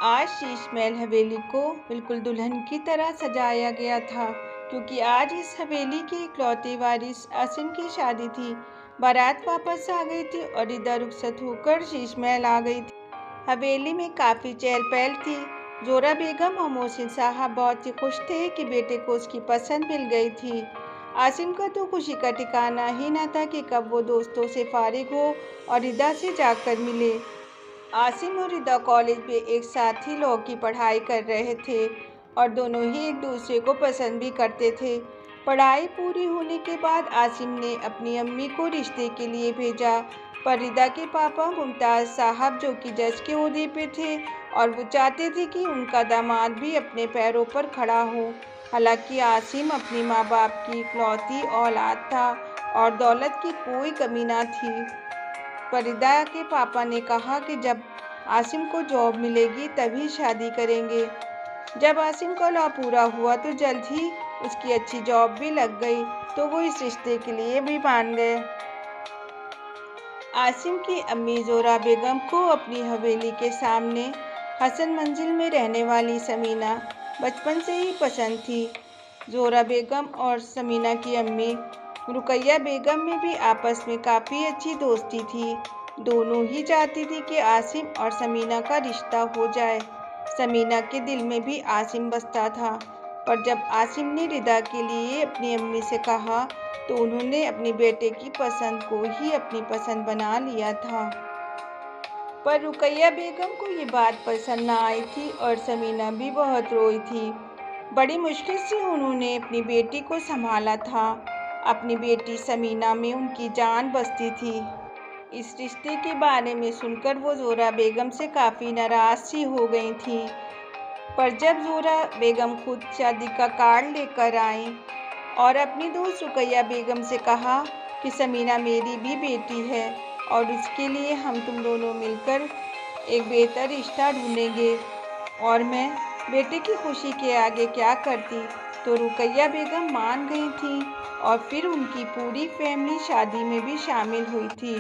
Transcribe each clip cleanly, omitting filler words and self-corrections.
आज शीश महल हवेली को बिल्कुल दुल्हन की तरह सजाया गया था, क्योंकि आज इस हवेली के इकलौते वारिस आसिम की शादी थी। बारात वापस आ गई थी और रिदा रुखसत होकर शीश महल आ गई थी। हवेली में काफ़ी चहल पहल थी। जोरा बेगम और मोहसिन साहब बहुत ही खुश थे कि बेटे को उसकी पसंद मिल गई थी। आसिम का तो खुशी का ठिकाना ही न था कि कब वो दोस्तों से फारिग हो और रिदा से जाकर मिले। आसिम और रिदा कॉलेज में एक साथ ही लॉ की पढ़ाई कर रहे थे और दोनों ही एक दूसरे को पसंद भी करते थे। पढ़ाई पूरी होने के बाद आसिम ने अपनी अम्मी को रिश्ते के लिए भेजा, पर रिदा के पापा मुमताज़ साहब, जो कि जज के ओहदे पे थे, और वो चाहते थे कि उनका दामाद भी अपने पैरों पर खड़ा हो। हालांकि आसिम अपने माँ बाप की इकलौती औलाद था और दौलत की कोई कमी ना थी। पर रिदा के पापा ने कहा कि जब आसिम को जॉब मिलेगी तभी शादी करेंगे। जब आसिम का लॉ पूरा हुआ तो जल्द ही उसकी अच्छी जॉब भी लग गई, तो वो इस रिश्ते के लिए भी मान गए। आसिम की अम्मी जोरा बेगम को अपनी हवेली के सामने हसन मंजिल में रहने वाली समीना बचपन से ही पसंद थी। जोरा बेगम और समीना की अम्मी रुकैया बेगम में भी आपस में काफ़ी अच्छी दोस्ती थी। दोनों ही चाहती थी कि आसिम और समीना का रिश्ता हो जाए। समीना के दिल में भी आसिम बसता था, पर जब आसिम ने रिदा के लिए अपनी अम्मी से कहा तो उन्होंने अपने बेटे की पसंद को ही अपनी पसंद बना लिया था। पर रुकैया बेगम को ये बात पसंद ना आई थी और समीना भी बहुत रोई थी। बड़ी मुश्किल से उन्होंने अपनी बेटी को संभाला था। अपनी बेटी समीना में उनकी जान बसती थी। इस रिश्ते के बारे में सुनकर वो जोरा बेगम से काफ़ी नाराज़ सी हो गई थी। पर जब जोरा बेगम खुद शादी का कार्ड लेकर आई और अपनी दोस्त रुकैया बेगम से कहा कि समीना मेरी भी बेटी है और उसके लिए हम तुम दोनों मिलकर एक बेहतर रिश्ता ढूंढेंगे, और मैं बेटे की खुशी के आगे क्या करती, तो रुकैया बेगम मान गई थी और फिर उनकी पूरी फैमिली शादी में भी शामिल हुई थी।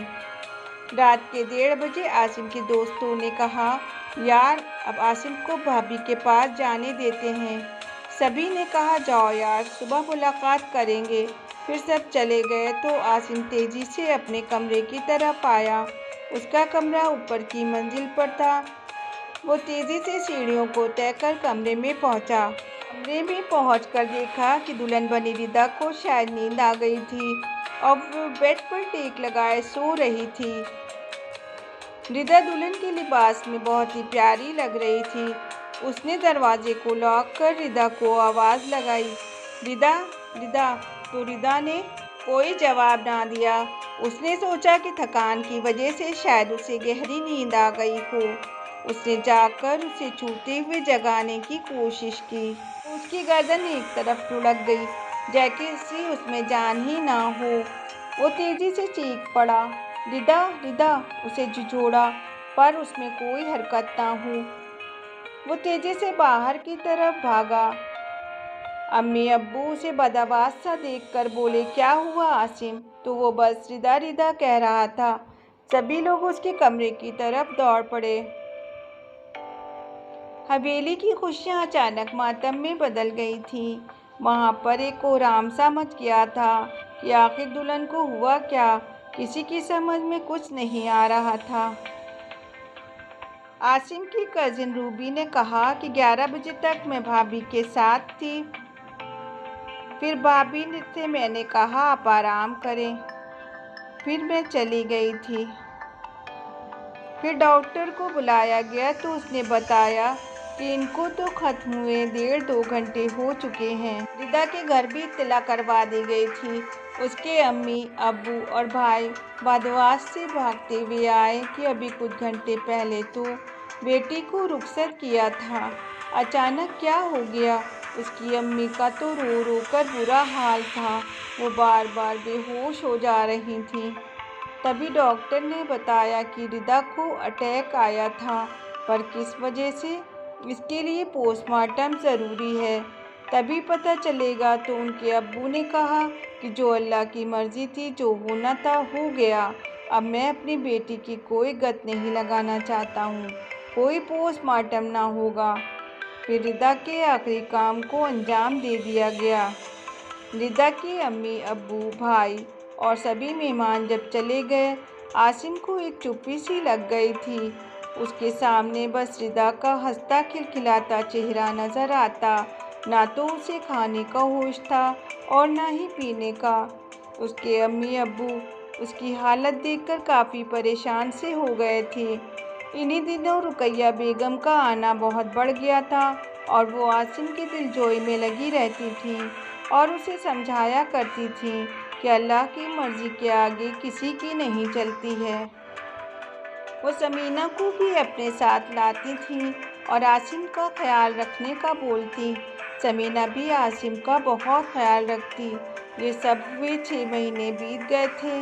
रात के 1:30 बजे आसिम के दोस्तों ने कहा, यार अब आसिम को भाभी के पास जाने देते हैं। सभी ने कहा, जाओ यार, सुबह मुलाकात करेंगे। फिर सब चले गए तो आसिम तेजी से अपने कमरे की तरफ आया। उसका कमरा ऊपर की मंजिल पर था। वो तेजी से सीढ़ियों को तय कर कमरे में पहुंचा। कमरे में पहुंचकर देखा कि दुल्हन बनी रिदा को शायद नींद आ गई थी और वो बेड पर टेक लगाए सो रही थी। रिदा दुल्हन के लिबास में बहुत ही प्यारी लग रही थी। उसने दरवाजे को लॉक कर रिदा को आवाज़ लगाई, रिदा, रिदा। तो रिदा ने कोई जवाब ना दिया। उसने सोचा कि थकान की वजह से शायद उसे गहरी नींद आ गई हो। उसने जाकर उसे छूते हुए जगाने की कोशिश की तो उसकी गर्दन एक तरफ लुढ़क गई, जैसे उसमें जान ही ना हो। वो तेजी से चीख पड़ा, रिदा, रिदा। उसे झिझोड़ा, पर उसमें कोई हरकत ना हो। वो तेजी से बाहर की तरफ भागा। अम्मी अब्बू उसे बदहवास सा देखकर बोले, क्या हुआ आसिम? तो वो बस रिदा, रिदा कह रहा था। सभी लोग उसके कमरे की तरफ दौड़ पड़े। हवेली की खुशियां अचानक मातम में बदल गई थीं। वहां पर एक कोहराम सा मच गया था कि आखिर दुल्हन को हुआ क्या, किसी की समझ में कुछ नहीं आ रहा था। आसिम की कजिन रूबी ने कहा कि 11 बजे तक मैं भाभी के साथ थी। फिर भाभी से मैंने कहा आप आराम करें। फिर मैं चली गई थी। फिर डॉक्टर को बुलाया गया तो उसने बताया कि इनको तो ख़त्म हुए 1.5-2 घंटे हो चुके हैं। रिदा के घर भी इत्तला करवा दी गई थी। उसके अम्मी, अब्बू और भाई बदहवास से भागते हुए आए कि अभी कुछ घंटे पहले तो बेटी को रुखसत किया था, अचानक क्या हो गया। उसकी अम्मी का तो रो रो कर बुरा हाल था। वो बार बार बेहोश हो जा रही थी। तभी डॉक्टर ने बताया कि रिदा को अटैक आया था, पर किस वजह से, इसके लिए पोस्टमार्टम ज़रूरी है, तभी पता चलेगा। तो उनके अब्बू ने कहा कि जो अल्लाह की मर्ज़ी थी, जो होना था हो गया। अब मैं अपनी बेटी की कोई गत नहीं लगाना चाहता हूँ। कोई पोस्टमार्टम ना होगा। फिर रिदा के आखिरी काम को अंजाम दे दिया गया। रिदा के अम्मी अब्बू भाई और सभी मेहमान जब चले गए, आसिम को एक चुप्पी सी लग गई थी। उसके सामने बस रिदा का हंसता खिलखिलाता चेहरा नजर आता। ना तो उसे खाने का होश था और ना ही पीने का। उसके अम्मी अब्बू उसकी हालत देखकर काफ़ी परेशान से हो गए थे। इन्हीं दिनों रुकैया बेगम का आना बहुत बढ़ गया था और वो आसिम की दिलजोई में लगी रहती थी और उसे समझाया करती थी कि अल्लाह की मर्ज़ी के आगे किसी की नहीं चलती है। वो समीना को भी अपने साथ लाती थी और आसिम का ख्याल रखने का बोलती। समीना भी आसिम का बहुत ख्याल रखती। ये सब हुए 6 महीने बीत गए थे।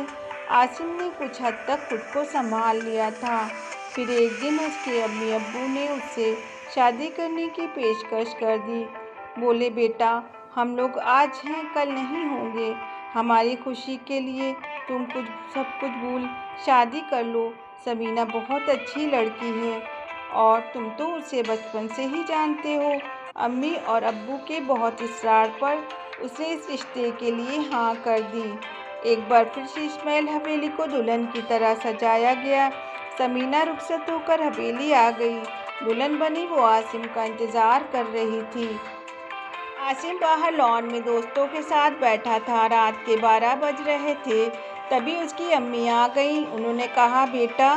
आसिम ने कुछ हद तक खुद को संभाल लिया था। फिर एक दिन उसके अम्मी अब्बू ने उससे शादी करने की पेशकश कर दी। बोले, बेटा, हम लोग आज हैं, कल नहीं होंगे। हमारी खुशी के लिए तुम सब कुछ भूल शादी कर लो। समीना बहुत अच्छी लड़की है और तुम तो उसे बचपन से ही जानते हो। अम्मी और अब्बू के बहुत इसरार पर उसने इस रिश्ते के लिए हाँ कर दी। एक बार फिर शीशमहल हवेली को दुल्हन की तरह सजाया गया। समीना रुखसत होकर हवेली आ गई। दुल्हन बनी वो आसिम का इंतज़ार कर रही थी। आसिम बाहर लॉन में दोस्तों के साथ बैठा था। रात के 12 बज रहे थे। तभी उसकी अम्मी आ गई। उन्होंने कहा, बेटा,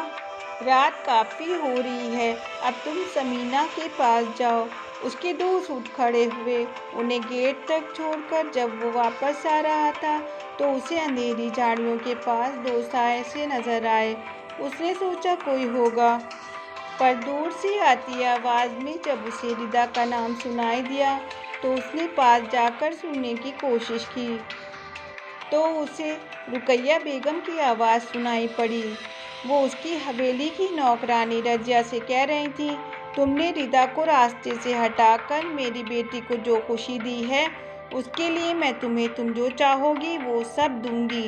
रात काफ़ी हो रही है, अब तुम समीना के पास जाओ। उसके दोस्त उठ खड़े हुए। उन्हें गेट तक छोड़कर जब वो वापस आ रहा था तो उसे अंधेरी झाड़ियों के पास 2 साए से नजर आए। उसने सोचा कोई होगा, पर दूर से आती आवाज़ में जब उसे रिदा का नाम सुनाई दिया तो उसने पास जाकर सुनने की कोशिश की तो उसे रुकैया बेगम की आवाज़ सुनाई पड़ी। वो उसकी हवेली की नौकरानी रजिया से कह रही थी, तुमने रिदा को रास्ते से हटाकर मेरी बेटी को जो खुशी दी है उसके लिए मैं तुम्हें तुम जो चाहोगी वो सब दूंगी।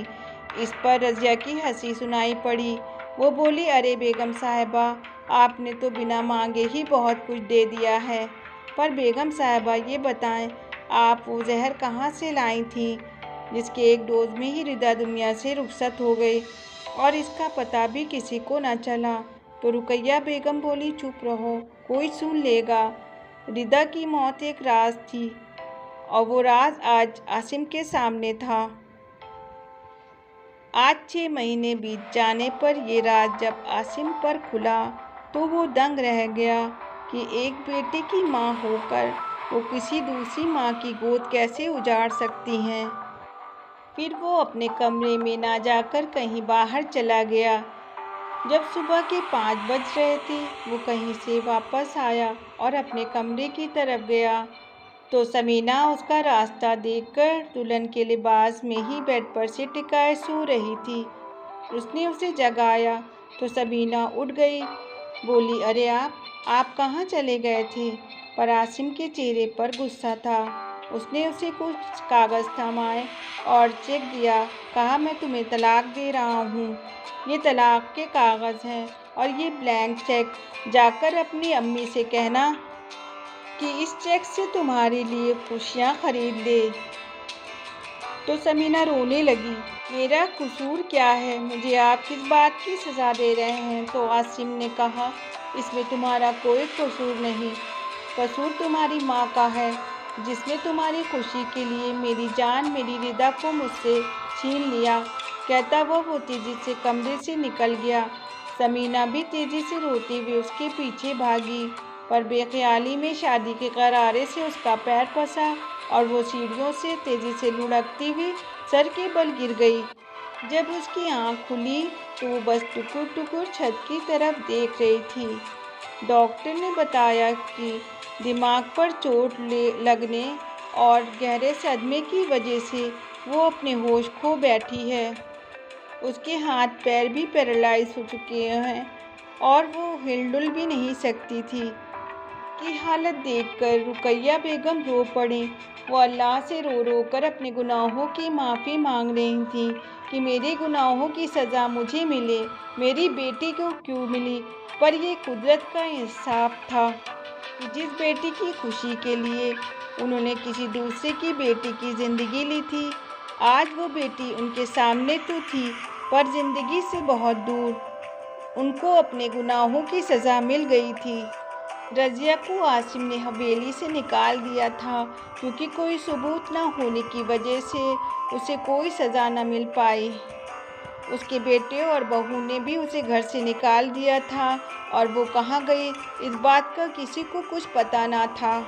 इस पर रजिया की हंसी सुनाई पड़ी। वो बोली, अरे बेगम साहिबा, आपने तो बिना मांगे ही बहुत कुछ दे दिया है। पर बेगम साहिबा, ये बताएं, आप वो जहर कहाँ से लाई थी जिसके एक डोज में ही रिदा दुनिया से रुखसत हो गई और इसका पता भी किसी को न चला। तो रुकैया बेगम बोली, चुप रहो, कोई सुन लेगा। रिदा की मौत एक राज थी और वो राज आज आसिम के सामने था। आज 6 महीने बीत जाने पर ये राज जब आसिम पर खुला तो वो दंग रह गया कि एक बेटे की माँ होकर वो किसी दूसरी माँ की गोद कैसे उजाड़ सकती हैं। फिर वो अपने कमरे में ना जाकर कहीं बाहर चला गया। जब सुबह के 5 बज रहे थे, वो कहीं से वापस आया और अपने कमरे की तरफ गया तो समीना उसका रास्ता देखकर दुल्हन के लिबास में ही बेड पर से टिकाए सो रही थी। उसने उसे जगाया तो समीना उठ गई। बोली, अरे आप कहाँ चले गए थे? पर आसिम के चेहरे पर गुस्सा था। उसने उसे कुछ कागज़ थमाए और चेक दिया। कहा, मैं तुम्हें तलाक दे रहा हूँ। ये तलाक के कागज़ हैं और ये ब्लैंक चेक। जाकर अपनी अम्मी से कहना कि इस चेक से तुम्हारे लिए खुशियाँ खरीद ले। तो समीना रोने लगी। मेरा कसूर क्या है? मुझे आप किस बात की सज़ा दे रहे हैं? तो आसिम ने कहा, इसमें तुम्हारा कोई कसूर नहीं। कसूर तुम्हारी माँ का है जिसने तुम्हारी खुशी के लिए मेरी जान, मेरी रिदा को मुझसे छीन लिया। कहता वो तेजी से कमरे से निकल गया। समीना भी तेजी से रोती हुई उसके पीछे भागी, पर बेख्याली में शादी के करारे से उसका पैर फंसा और वो सीढ़ियों से तेजी से लुढ़कती हुई सर के बल गिर गई। जब उसकी आंख खुली तो वो बस टुकुर टुकुर छत की तरफ देख रही थी। डॉक्टर ने बताया कि दिमाग पर चोट लगने और गहरे सदमे की वजह से वो अपने होश खो बैठी है। उसके हाथ पैर भी पैरालाइज हो चुके हैं और वो हिलडुल भी नहीं सकती थी। की हालत देखकर रुकैया बेगम रो पड़ीं। वो अल्लाह से रो रो कर अपने गुनाहों की माफ़ी मांग रही थीं कि मेरे गुनाहों की सज़ा मुझे मिले, मेरी बेटी को क्यों मिली। पर ये कुदरत का इंसाफ था कि जिस बेटी की खुशी के लिए उन्होंने किसी दूसरे की बेटी की ज़िंदगी ली थी, आज वो बेटी उनके सामने तो थी पर ज़िंदगी से बहुत दूर। उनको अपने गुनाहों की सज़ा मिल गई थी। रज़िया को आसिम ने हवेली से निकाल दिया था क्योंकि कोई सबूत न होने की वजह से उसे कोई सज़ा न मिल पाई। उसके बेटे और बहू ने भी उसे घर से निकाल दिया था और वो कहाँ गई इस बात का किसी को कुछ पता न था।